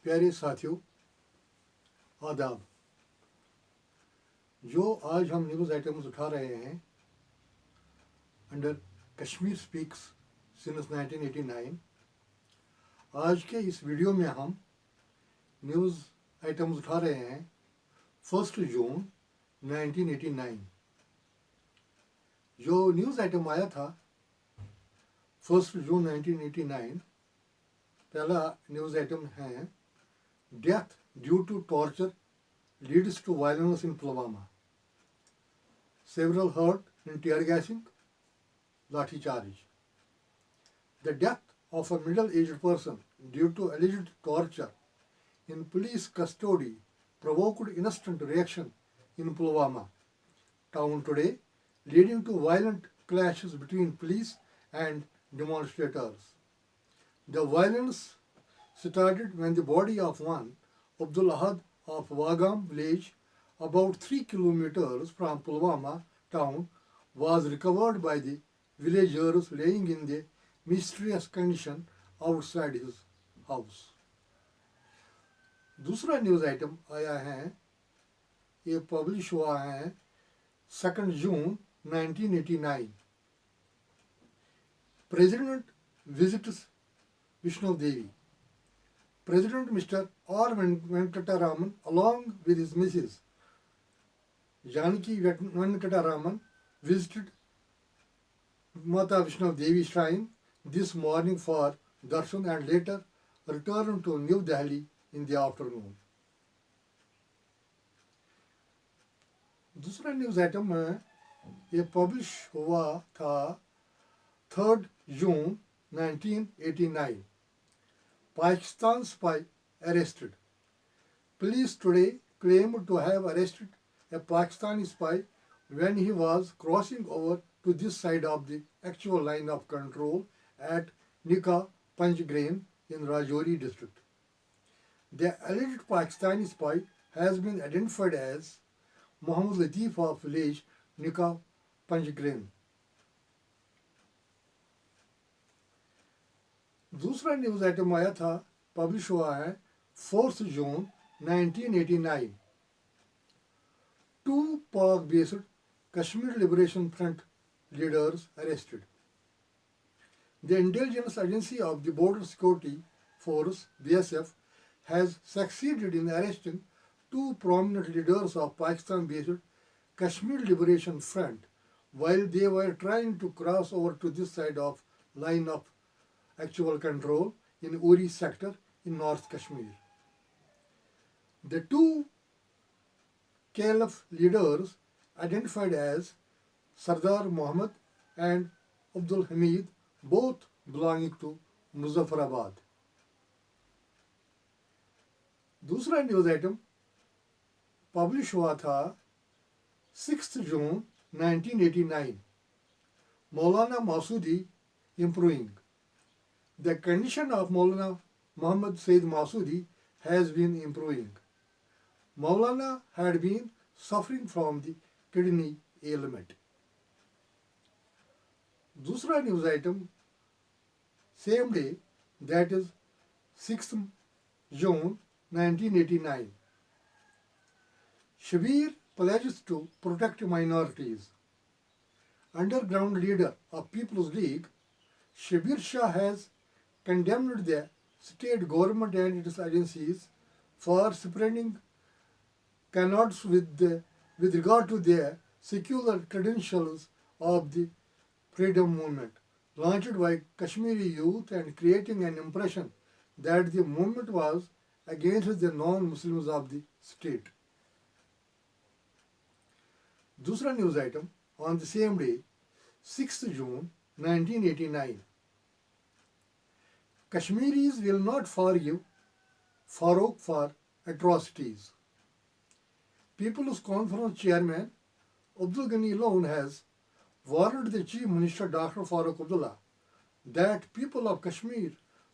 प्यारे साथियों, आदाब। जो आज हम न्यूज़ आइटम्स उठा रहे हैं अंडर कश्मीर स्पीक्स सिंस 1989, आज के इस वीडियो में हम न्यूज़ आइटम्स उठा रहे हैं 1 जून 1989। जो न्यूज़ आइटम आया था 1 जून 1989, पहला न्यूज़ आइटम है death due to torture leads to violence in Pulwama. Several hurt in tear gassing, lathi charge. The death of a middle-aged person due to alleged torture in police custody provoked instant reaction in Pulwama town today, leading to violent clashes between police and demonstrators. The violence started when the body of one Abdul Ahad of Wagam village, about 3 kilometers from Pulwama town, was recovered by the villagers laying in the mysterious condition outside his house. दूसरा news item आया है, ये publish हुआ है 2 जून 1989। President visits Vishnu Devi. President Mr. R. Venkataraman, along with his Mrs. Janaki Venkataraman, visited Mata Vishnu Devi shrine this morning for darshan and later returned to New Delhi in the afternoon. दूसरा news item है, ये publish हुआ था 3 जून 1989. Pakistan spy arrested. Police today claimed to have arrested a Pakistani spy when he was crossing over to this side of the actual line of control at Nika Panjgrain in Rajouri district. The alleged Pakistani spy has been identified as Mohammad Latif of village Nika Panjgrain. दूसरा news item आया था, publish हुआ है 4 जून 1989. 2 Pak-based Kashmir Liberation Front leaders arrested. The intelligence agency of the Border Security Force (BSF) has succeeded in arresting 2 prominent leaders of Pakistan-based Kashmir Liberation Front while they were trying to cross over to this side of line of actual control in Uri sector in North Kashmir. The 2 KLF leaders, identified as Sardar Muhammad and Abdul Hamid, both belonging to Muzaffarabad. दूसरा news item publish हुआ था 6 जून 1989. Maulana Masudi improving. The condition of Maulana Muhammad Sayyid Masudi has been improving. Maulana had been suffering from the kidney ailment. दूसरा news item same day, that is 6th June 1989. Shabir pledges to protect minorities. Underground leader of People's League, Shabir Shah has condemned the state government and its agencies for spreading canards with regard to the secular credentials of the freedom movement launched by Kashmiri youth and creating an impression that the movement was against the non-Muslims of the state. दूसरा news item on the same day, 6th June 1989. Kashmiris will not forgive Farooq for atrocities. People's Conference Chairman Abdul Ghani Loan has warned the Chief Minister Dr. Farooq Abdullah that people of Kashmir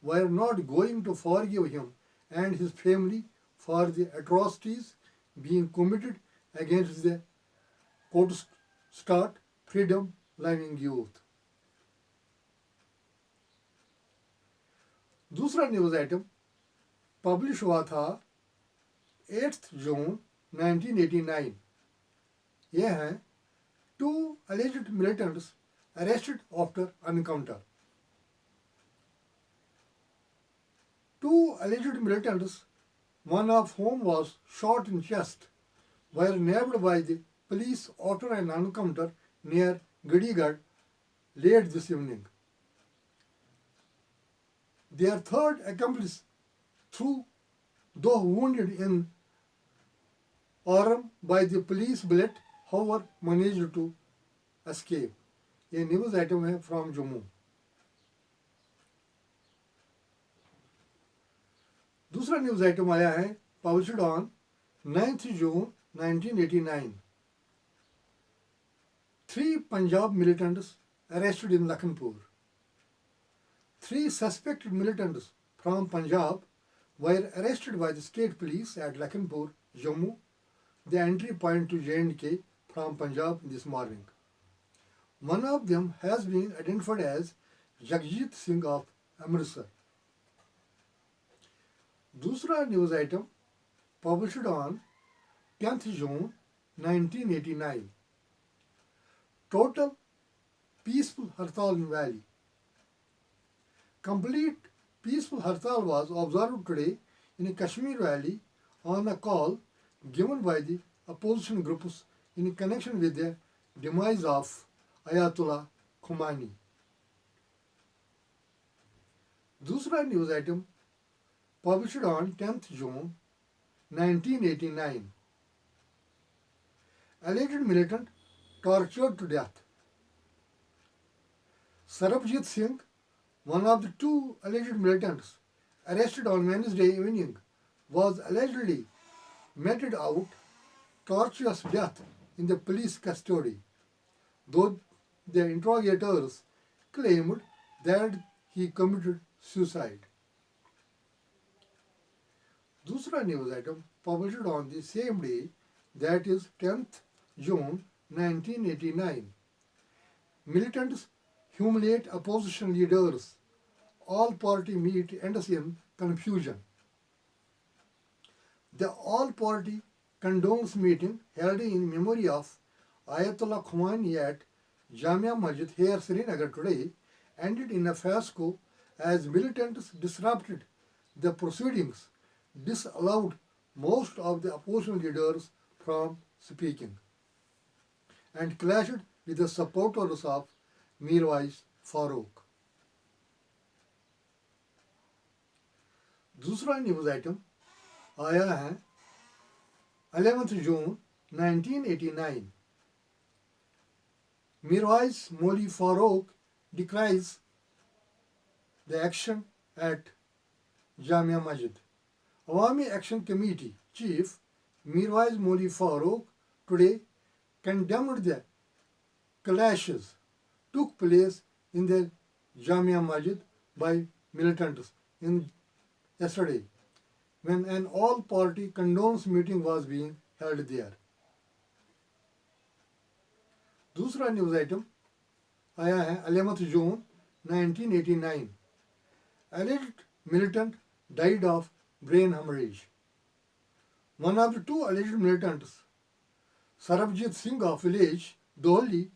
were not going to forgive him and his family for the atrocities being committed against the quote-start freedom-loving youth. दूसरा news item publish हुआ था 8 जून 1989। ये हैं to alleged militants arrested after encounter. Two alleged militants, one of whom was shot in chest, were nabbed by the police after an encounter near Gidigad late this evening. Their third accomplice, though wounded in arm by the police bullet, however managed to escape. ये news item है from Jammu. दूसरा news item आया है published on 9 June 1989। 3 Punjab militants arrested in Lakhanpur. 3 suspected militants from Punjab were arrested by the state police at Lakhanpur, Jammu, the entry point to J&K from Punjab this morning. One of them has been identified as Jagjit Singh of Amritsar. दूसरा news item published on 10 June 1989। Total peaceful hartal in valley. Complete peaceful hartal was observed today in Kashmir valley on a call given by the opposition groups in connection with the demise of Ayatollah Khomeini. दूसरा news item published on 10 June 1989. Alleged militant tortured to death. Sarabjit Singh, one of the 2 alleged militants arrested on Wednesday evening, was allegedly meted out torturous death in the police custody, though the interrogators claimed that he committed suicide. दूसरा news item published on the same day, that is 10th June 1989. Militants humiliate opposition leaders. All party meet ends in confusion. The all party condones meeting held in memory of Ayatollah Khomeini at Jamia Masjid here Srinagar today ended in a fiasco as militants disrupted the proceedings, disallowed most of the opposition leaders from speaking, and clashed with the supporters of Mirwais Farooq. दूसरा news item आया है 11 जून 1989. Mirwais Moli Farooq decries the action at Jamia Masjid. Awami Action Committee Chief Mirwais Moli Farooq today condemned the clashes took place in the Jamia Masjid by militants yesterday when an all-party condones meeting was being held there. दूसरा news item आया है 11 जून 1989. Alleged militant died of brain hemorrhage. One of the 2 alleged militants, Sarabjit Singh of village Dohli,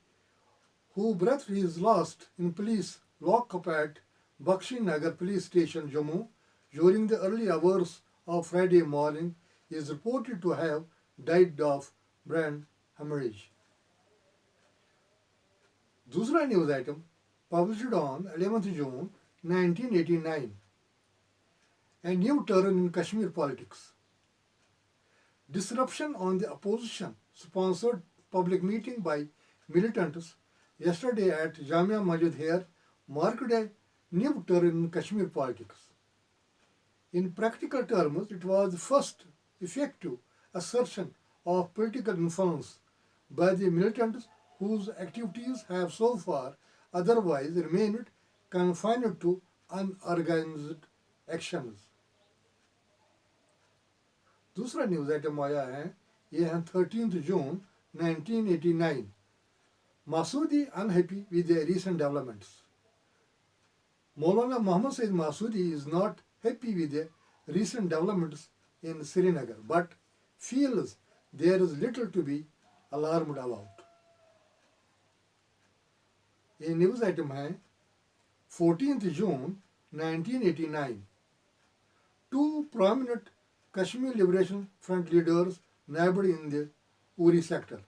who breathed his last in police lockup at Bakshi Nagar police station Jammu during the early hours of Friday morning, is reported to have died of brain hemorrhage. दूसरा news item published on 11 June 1989. A new turn in Kashmir politics. Disruption on the opposition-sponsored public meeting by militants yesterday at Jamia Masjid here marked a new turn in Kashmir politics. In practical terms, it was the first effective assertion of political influence by the militants whose activities have so far otherwise remained confined to unorganized actions. दूसरा news item आया है, ये है 13 जून 1989. Masoodi unhappy with the recent developments. Maulana Muhammad Sayyid Masoodi is not happy with the recent developments in Srinagar but feels there is little to be alarmed about. ये news item है 14th June 1989. Two prominent Kashmir Liberation Front leaders nabbed in the Uri sector.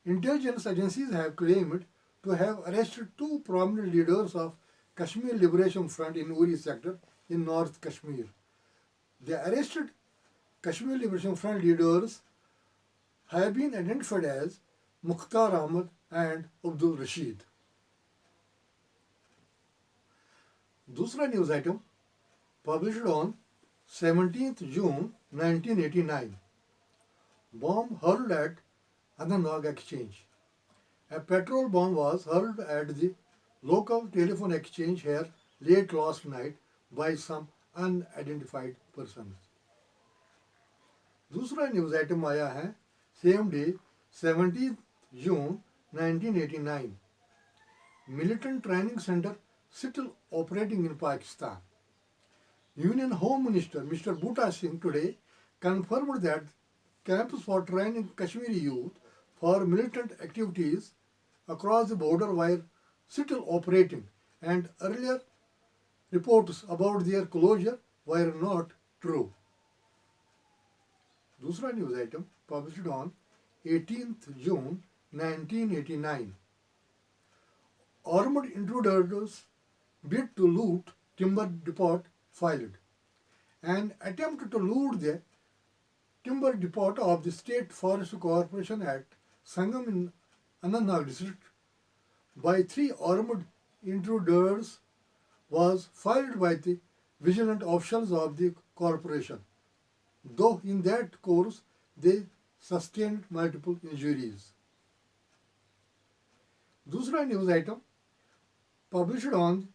Intelligence agencies have claimed to have arrested two prominent leaders of Kashmir Liberation Front in Uri sector in North Kashmir. The arrested Kashmir Liberation Front leaders have been identified as Mukhtar Ahmad and Abdul Rashid. दूसरा news item published on 17th June 1989. Bomb hurled at Anandnag Exchange. A petrol bomb was hurled at the local telephone exchange here late last night by some unidentified persons. दूसरा news item आया है same day 17th June 1989. Militant Training Center still operating in Pakistan. Union Home Minister Mr. Bhutta Singh today confirmed that camps for training Kashmiri youth for militant activities across the border were still operating, and earlier reports about their closure were not true. दूसरा news item published on 18th June 1989. Armed intruders bid to loot timber depot filed. An attempt to loot the timber depot of the State Forest Corporation at Sangam in Anandnag district by three armed intruders was filed by the vigilant officials of the corporation, though in that course they sustained multiple injuries. दूसरा news item published on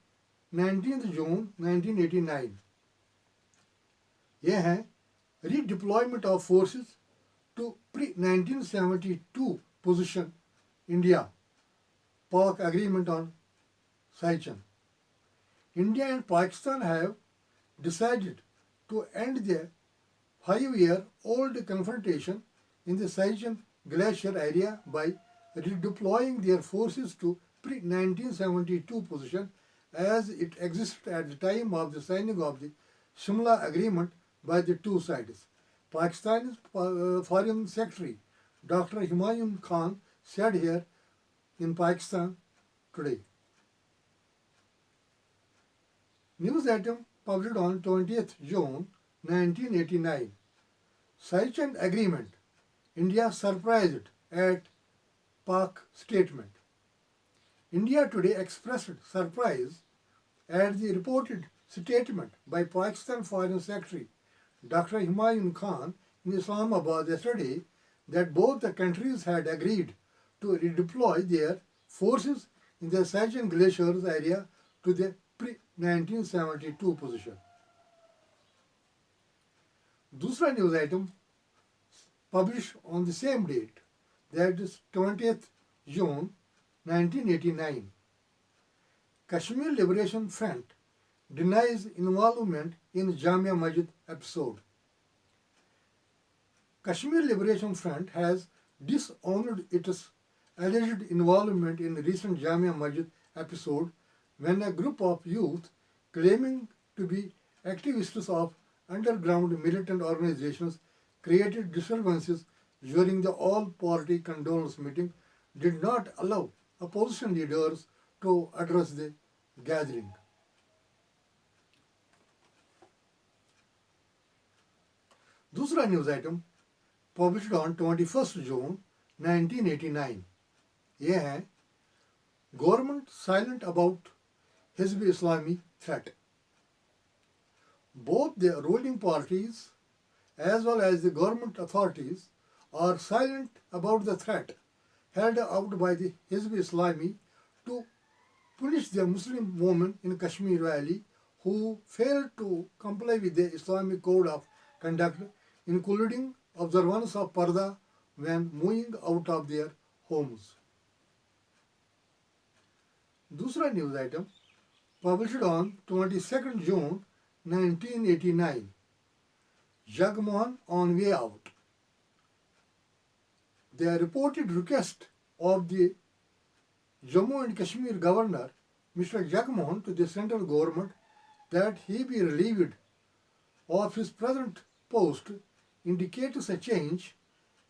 19th June 1989. यह है redeployment of forces to pre-1972 position India Pak agreement on Siachen. India and Pakistan have decided to end their 5-year-old confrontation in the Siachen glacier area by redeploying their forces to pre-1972 position as it existed at the time of the signing of the Shimla Agreement by the two sides. Pakistan's Foreign Secretary Dr. Humayun Khan said here in Pakistan today. News item published on 20th June 1989. Siachen Agreement. India surprised at Pak statement. India today expressed surprise at the reported statement by Pakistan Foreign Secretary Dr. Humayun Khan in Islamabad yesterday that both the countries had agreed to redeploy their forces in the Siachen Glaciers area to the pre-1972 position. दूसरा news item published on the same date, that is 20th June 1989. Kashmir Liberation Front denies involvement in Jamia Masjid episode. Kashmir Liberation Front has disowned its alleged involvement in the recent Jamia Masjid episode when a group of youth claiming to be activists of underground militant organizations created disturbances during the all-party condolence meeting did not allow opposition leaders to address the gathering. दूसरा news item published on 21st June 1989. यह है Government silent about Hizb Islami threat. Both the ruling parties as well as the government authorities are silent about the threat held out by the Hizb Islami to punish the Muslim women in Kashmir Valley who failed to comply with the Islamic Code of Conduct, including observance of Parda when moving out of their homes. दूसरा news item published on 22nd June 1989. Jagmohan on way out. The reported request of the Jammu and Kashmir Governor, Mr. Jagmohan, to the central government that he be relieved of his present post indicates a change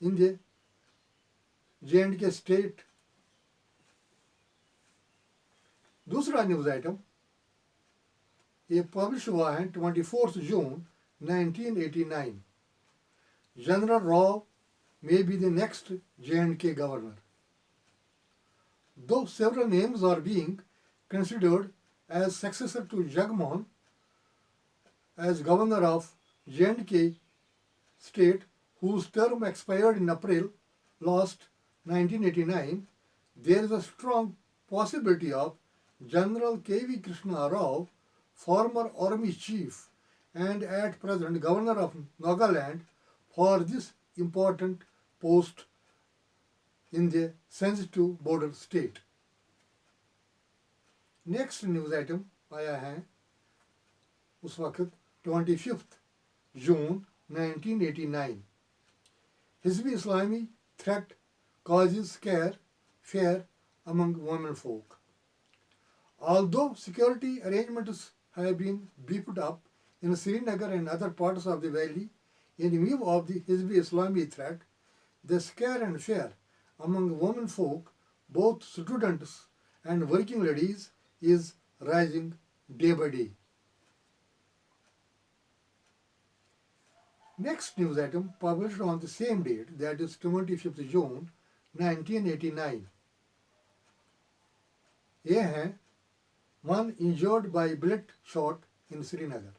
in the J&K state. दूसरा news item ये publish हुआ है 24 जून 1989. General Rao may be the next J&K governor. Though several names are being considered as successor to Jagmohan as governor of J&K state, whose term expired in April last 1989, there is a strong possibility of General K.V. Krishna Rao, former army chief and at present governor of Nagaland, for this important post in the sensitive border state. Next news item आया है उस वक्त 25 जून 1989. Hizb Islami threat causes fear among women folk. Although security arrangements have been beefed up in Srinagar and other parts of the valley in view of the Hizb Islami threat, the scare and fear among women folk, both students and working ladies, is rising day by day. Next news item published on the same date, that is 25th June 1989. ये हैं one injured by bullet shot in Srinagar.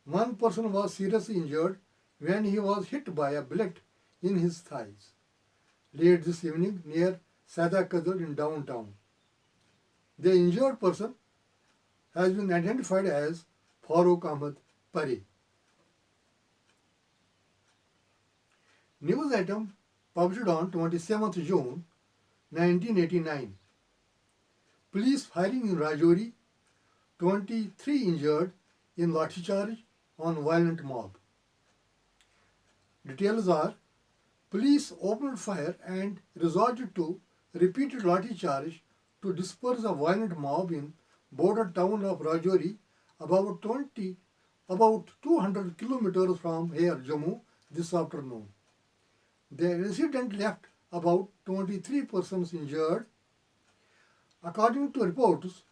One person was seriously injured when he was hit by a bullet in his thighs late this evening near Sada Kadal in downtown. The injured person has been identified as Farooq Ahmed Pari. News item published on 27th June 1989. Police firing in Rajouri, 23 injured in lathicharge on violent mob. Details are: police opened fire and resorted to repeated lathicharge to disperse a violent mob in border town of Rajouri, about 200 kilometers from here, Jammu, this afternoon. The incident left about 23 persons injured. According to reports,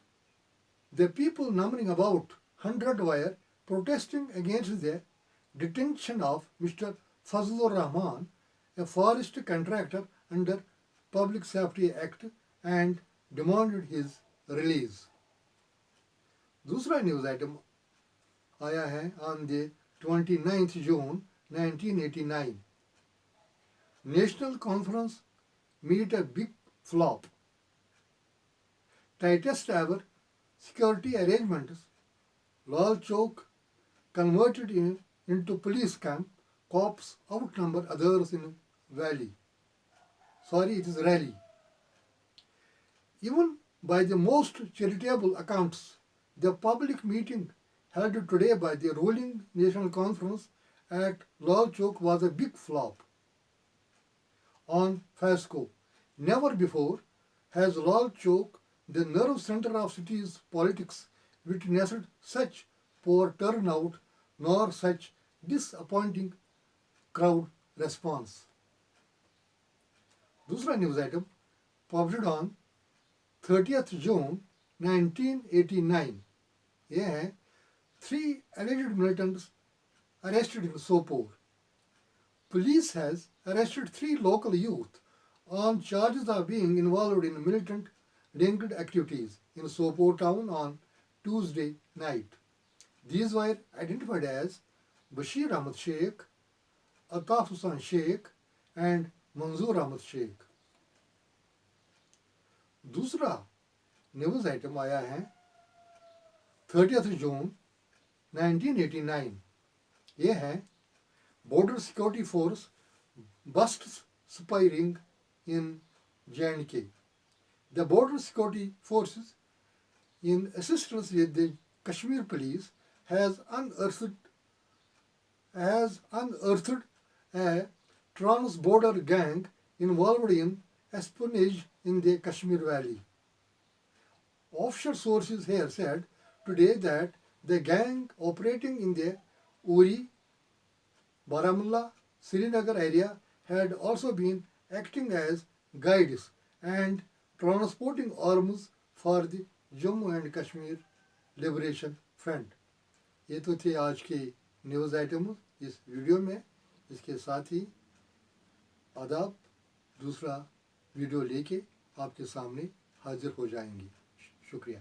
the people numbering about 100 were protesting against the detention of Mr. Fazlur Rahman, a forest contractor under Public Safety Act, and demanded his release. दूसरा news item आया है on the 29th June 1989. National Conference meet a big flop. Tightest ever security arrangements. Lal Chowk converted into police camp. Cops outnumber others in valley. Sorry, it is rally. Even by the most charitable accounts, the public meeting held today by the ruling National Conference at Lal Chowk was a big flop. On Fasco, never before has Lal Chowk, the nerve center of city's politics, witnessed such poor turnout nor such disappointing crowd response. दूसरा news item published on 30th June 1989. ये हैं 3 alleged militants arrested in Sopore. Police has arrested 3 local youth on charges of being involved in militant linked activities in Sopore town on Tuesday night. These were identified as Bashir Ahmed Sheikh, Ataf Hussain Sheikh, and Manzoor Ahmed Sheikh. दूसरा news item आया है 30th June 1989. ये है Border Security Force busts spy ring in J&K. The Border Security Forces, in assistance with the Kashmir Police, has unearthed a trans-border gang involved in espionage in the Kashmir Valley. Offshore sources here said today that the gang operating in the Uri, Baramulla, Srinagar area had also been acting as guides and transporting arms for the Jammu and Kashmir Liberation Front. ये तो थे आज के news item इस video में। इसके साथ ही आदाब दूसरा वीडियो लेके आपके सामने हाजिर हो जाएंगे। शुक्रिया।